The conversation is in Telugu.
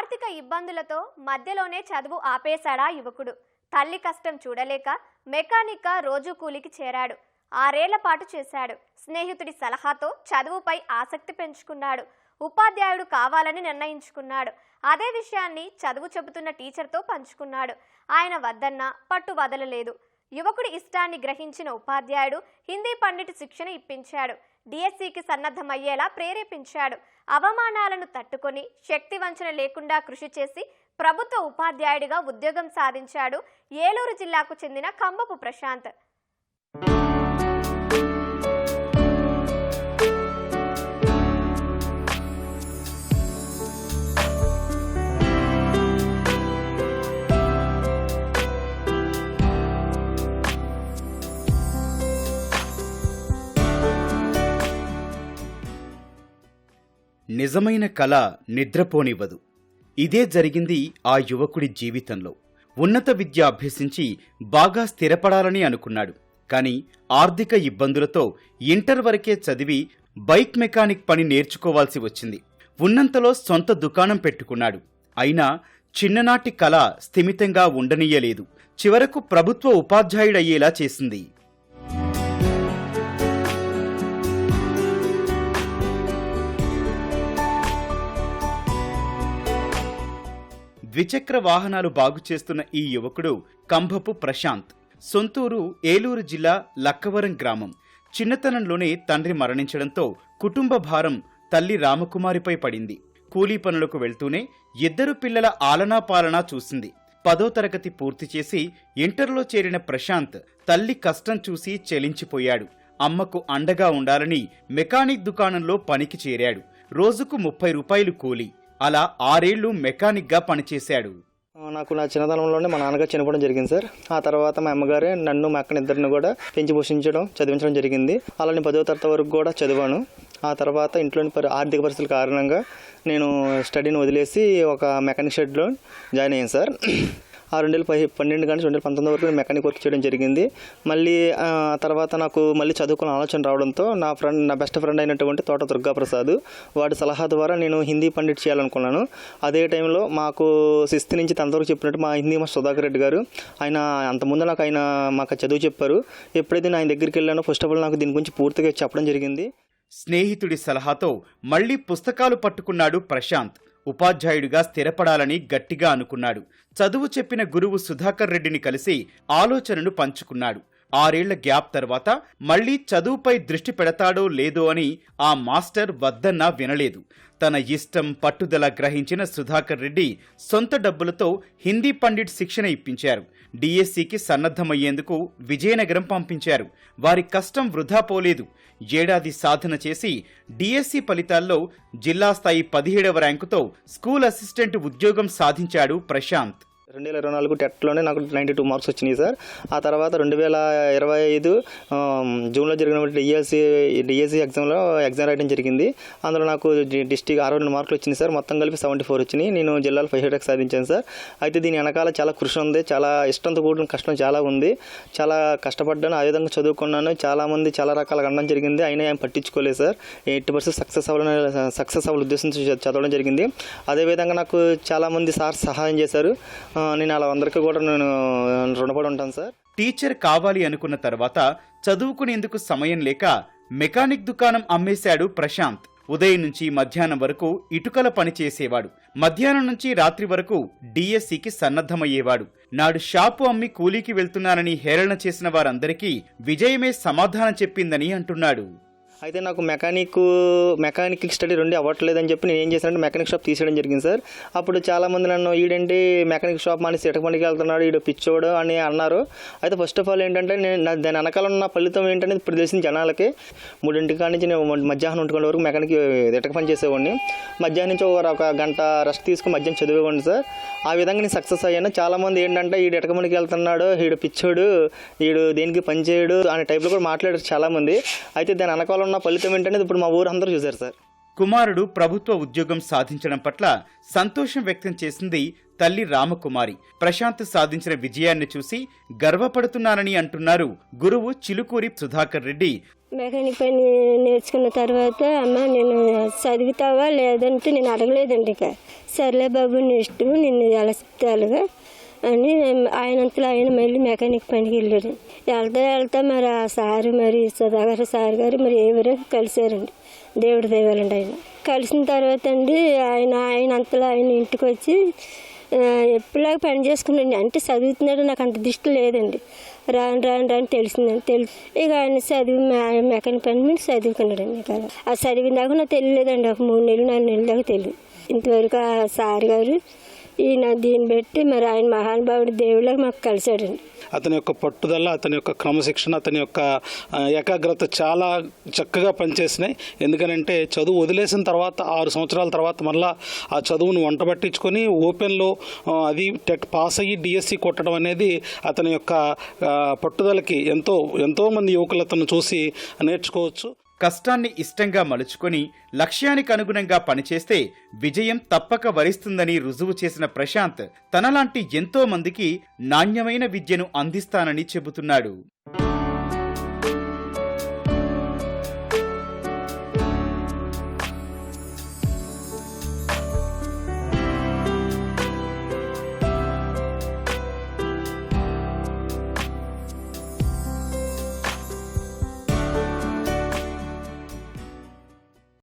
ఆర్థిక ఇబ్బందులతో మధ్యలోనే చదువు ఆపేశాడా యువకుడు. తల్లి కష్టం చూడలేక మెకానిక్గా రోజు కూలికి చేరాడు. 6 ఏళ్ల పాటు చేశాడు. స్నేహితుడి సలహాతో చదువుపై ఆసక్తి పెంచుకున్నాడు. ఉపాధ్యాయుడు కావాలని నిర్ణయించుకున్నాడు. అదే విషయాన్ని చదువు చెబుతున్న టీచర్తో పంచుకున్నాడు. ఆయన వద్దన్న పట్టు వదలలేదు. యువకుడి ఇష్టాన్ని గ్రహించిన ఉపాధ్యాయుడు హిందీ పండిట్ శిక్షణ ఇప్పించాడు. డిఎస్సికి సన్నద్ధమయ్యేలా ప్రేరేపించాడు. అవమానాలను తట్టుకొని శక్తి వంచన లేకుండా కృషి చేసి ప్రభుత్వ ఉపాధ్యాయుడిగా ఉద్యోగం సాధించాడు ఏలూరు జిల్లాకు చెందిన కంబపు ప్రశాంత్. నిజమైన కళ నిద్రపోనివ్వదు. ఇదే జరిగింది ఆ యువకుడి జీవితంలో. ఉన్నత విద్య అభ్యసించి బాగా స్థిరపడాలని అనుకున్నాడు. కానీ ఆర్థిక ఇబ్బందులతో ఇంటర్ వరకే చదివి బైక్ మెకానిక్ పని నేర్చుకోవాల్సి వచ్చింది. ఉన్నంతలో సొంత దుకాణం పెట్టుకున్నాడు. అయినా చిన్ననాటి కళ స్థిమితంగా ఉండనీయలేదు. చివరకు ప్రభుత్వ ఉపాధ్యాయుడయ్యేలా చేసింది. ద్విచక్ర వాహనాలు బాగు చేస్తున్న ఈ యువకుడు కంభపు ప్రశాంత్. సొంతూరు ఏలూరు జిల్లా లక్కవరం గ్రామం. చిన్నతనంలోనే తండ్రి మరణించడంతో కుటుంబ భారం తల్లి రామకుమారిపై పడింది. కూలీ పనులకు వెళ్తూనే 2 పిల్లల ఆలనా పాలనా చూసింది. 10వ తరగతి పూర్తి చేసి ఇంటర్లో చేరిన ప్రశాంత్ తల్లి కష్టం చూసి చెలించిపోయాడు. అమ్మకు అండగా ఉండాలని మెకానిక్ దుకాణంలో పనికి చేరాడు. రోజుకు 30 రూపాయలు కూలీ. అలా 6 ఏళ్లు మెకానిక్గా పనిచేశాడు. నాకు నా చిన్నతనంలోనే మా నాన్నగారు చనిపోవడం జరిగింది సార్. ఆ తర్వాత మా అమ్మగారే నన్ను మా అక్కని ఇద్దరిని కూడా పెంచి పోషించడం చదివించడం జరిగింది. అలానే 10వ తరగతి వరకు కూడా చదివాను. ఆ తర్వాత ఇంట్లోని ఆర్థిక పరిస్థితుల కారణంగా నేను స్టడీని వదిలేసి ఒక మెకానిక్ షెడ్లో జాయిన్ అయ్యాను సార్. ఆ 2012 కానీ 2019 వరకు మెకానిక్ వర్క్ చేయడం జరిగింది. మళ్ళీ తర్వాత నాకు మళ్ళీ చదువుకునే ఆలోచన రావడంతో నా బెస్ట్ ఫ్రెండ్ అయినటువంటి తోట దుర్గాప్రసాద్ వాడి సలహా ద్వారా నేను హిందీ పండిట్ చేయాలనుకున్నాను. అదే టైంలో మాకు 6th నుంచి 10th వరకు చెప్పినట్టు మా హిందీ మాస్టర్ సుధాకర్ రెడ్డి గారు ఆయన అంతకుముందు ఆయన మాకు చదువు చెప్పారు. ఎప్పుడైతే నేను ఆయన దగ్గరికి వెళ్ళానో ఫస్ట్ ఆఫ్ ఆల్ నాకు దీని గురించి పూర్తిగా చెప్పడం జరిగింది. స్నేహితుడి సలహాతో మళ్లీ పుస్తకాలు పట్టుకున్నాడు ప్రశాంత్. ఉపాధ్యాయుడిగా స్థిరపడాలని గట్టిగా అనుకున్నాడు. చదువు చెప్పిన గురువు సుధాకర్ రెడ్డిని కలిసి ఆలోచనను పంచుకున్నాడు. 6 ఏళ్ల గ్యాప్ తర్వాత మళ్లీ చదువుపై దృష్టి పెడతాడో లేదో అని ఆ మాస్టర్ వద్దన్నా వినలేదు. తన ఇష్టం పట్టుదల గ్రహించిన సుధాకర్ రెడ్డి సొంత డబ్బులతో హిందీ పండిట్ శిక్షణ ఇప్పించారు. డిఎస్సికి సన్నద్ధమయ్యేందుకు విజయనగరం పంపించారు. వారి కష్టం వృధా పోలేదు. ఏడాది సాధన చేసి డిఎస్సి ఫలితాల్లో జిల్లా స్థాయి 17వ ర్యాంకుతో స్కూల్ అసిస్టెంట్ ఉద్యోగం సాధించాడు ప్రశాంత్. 2024 టెట్లోనే నాకు 92 మార్క్స్ వచ్చినాయి సార్. ఆ తర్వాత 2025 జూన్లో జరిగిన డిఎస్సి ఎగ్జామ్లో ఎగ్జామ్ రాయడం జరిగింది. అందులో నాకు డిస్ట్రిక్ట్ 62 మార్కులు వచ్చినాయి సార్. మొత్తం కలిపి 74 వచ్చినాయి. నేను జిల్లాలో 5 ర్యాంక్ సాధించాను సార్. అయితే దీని వెనకాల చాలా కృషి ఉంది. చాలా ఇష్టంతో కూడిన కష్టం చాలా ఉంది. చాలా కష్టపడ్డాను. ఆ విధంగా చదువుకున్నాను. చాలామంది చాలా రకాలుగా అనడం జరిగింది. అయినా ఏం పట్టించుకోలేదు సార్. 80% సక్సెస్ అవ్వాలని ఉద్దేశంతో చదవడం జరిగింది. అదేవిధంగా నాకు చాలామంది సార్ సహాయం చేశారు. నేను అలా అందరికీ కూడా నేను రుణపడి ఉంటాను సార్. టీచర్ కావాలి అనుకున్న తర్వాత చదువుకునేందుకు సమయం లేక మెకానిక్ దుకాణం అమ్మేశాడు ప్రశాంత్. ఉదయం నుంచి మధ్యాహ్నం వరకు ఇటుకల పని చేసేవాడు. మధ్యాహ్నం నుంచి రాత్రి వరకు డిఎస్సికి సన్నద్ధమయ్యేవాడు. నాడు షాపు అమ్మి కూలీకి వెళ్తున్నానని హేళన చేసిన వారందరికీ విజయమే సమాధానం చెప్పిందని అంటున్నాడు. అయితే నాకు మెకానిక్ స్టడీ 2 అవ్వట్లేదని చెప్పి నేను ఏం చేశానంటే మెకానిక్ షాప్ తీసేయడం జరిగింది సార్. అప్పుడు చాలామంది నన్ను ఈడేంటి మెకానిక్ షాప్ మానేసి ఇటుక పనికి వెళ్తున్నాడు, ఈడు పిచ్చోడు అని అన్నారు. అయితే ఫస్ట్ ఆఫ్ ఆల్ ఏంటంటే నేను దాని వెనకాల ఉన్న ఫలితం ఏంటనేది ఇప్పుడు తెలిసిన జనాలకి. 3 కాడి నుంచి నేను మధ్యాహ్నం 1 వరకు మెకానిక్ ఇటుక పని చేసేవాడిని. మధ్యాహ్నం నుంచి ఒక గంట రెస్ట్ తీసుకుని మధ్యాహ్నం చదివేవాడిని సార్. ఆ విధంగా నేను సక్సెస్ అయ్యాను. చాలామంది ఏంటంటే ఈడు ఇటుక పనికి వెళ్తున్నాడు, ఈడు పిచ్చోడు, ఈడు దేనికి పని చేయడు అనే టైప్లో కూడా మాట్లాడారు చాలామంది. అయితే దాని వెనకాల ఉన్న ఫలితం ఏంటనేది ఇప్పుడు మా ఊరు అందరూ చూశారు సార్. కుమారుడు ప్రభుత్వ ఉద్యోగం సాధించడం పట్ల సంతోషం వ్యక్తం చేసింది తల్లి రామకుమారి. ప్రశాంత్ సాధించిన విజయాన్ని చూసి గర్వపడుతున్నానని అంటున్నారు గురువు చిలుకూరి సుధాకర్ రెడ్డి. మెకానిక్ పని నేర్చుకున్న తర్వాత అమ్మ నేను చదువుతావా లేదంటే నేను అడగలేదండి. ఇక సర్లే బాబు నీ ఇష్టం, నిన్ను ఎలా చెప్తాలుగా అని ఆయనంతలో ఆయన మళ్ళీ మెకానిక్ పనికి వెళ్ళాడు. వెళ్తా మరి ఆ సారు మరి సుధాకర్ సార్ గారు మరి ఎవరో కలిశారండి. దేవుడి దైవాలండి. ఆయన కలిసిన తర్వాత అండి ఆయన అంతలో ఆయన ఇంటికి వచ్చి ఎప్పుడులాగా పని చేసుకున్నాండి. అంటే చదువుతున్నాడు నాకు అంత దృష్టి లేదండి. రాను తెలిసిందండి. ఇక ఆయన చదువు మెకానిక్ పని మీద చదువుకున్నాడండి. ఇక ఆ చదివిందాక నాకు తెలియలేదండి. ఒక 3 నెలలు 4 నెలల దాకా తెలియదు. ఇంతవరకు ఆ సార్ గారు ఈయన దీన్ని బట్టి మరి ఆయన మహానుభావుడు దేవుళ్ళకి మాకు కలిశాడండి. అతని యొక్క పట్టుదల, అతని యొక్క క్రమశిక్షణ, అతని యొక్క ఏకాగ్రత చాలా చక్కగా పనిచేసినాయి. ఎందుకనంటే చదువు వదిలేసిన తర్వాత 6 సంవత్సరాల తర్వాత మళ్ళీ ఆ చదువును వంట పట్టించుకొని ఓపెన్లో అది టెట్ పాస్ అయ్యి డిఎస్సి కొట్టడం అనేది అతని యొక్క పట్టుదలకి ఎంతోమంది యువకులు అతను చూసి నేర్చుకోవచ్చు. కష్టాన్ని ఇష్టంగా మలుచుకొని లక్ష్యానికి అనుగుణంగా పనిచేస్తే విజయం తప్పక వరిస్తుందని రుజువు చేసిన ప్రశాంత్ తనలాంటి ఎంతో మందికి నాణ్యమైన విద్యను అందిస్తానని చెబుతున్నాడు.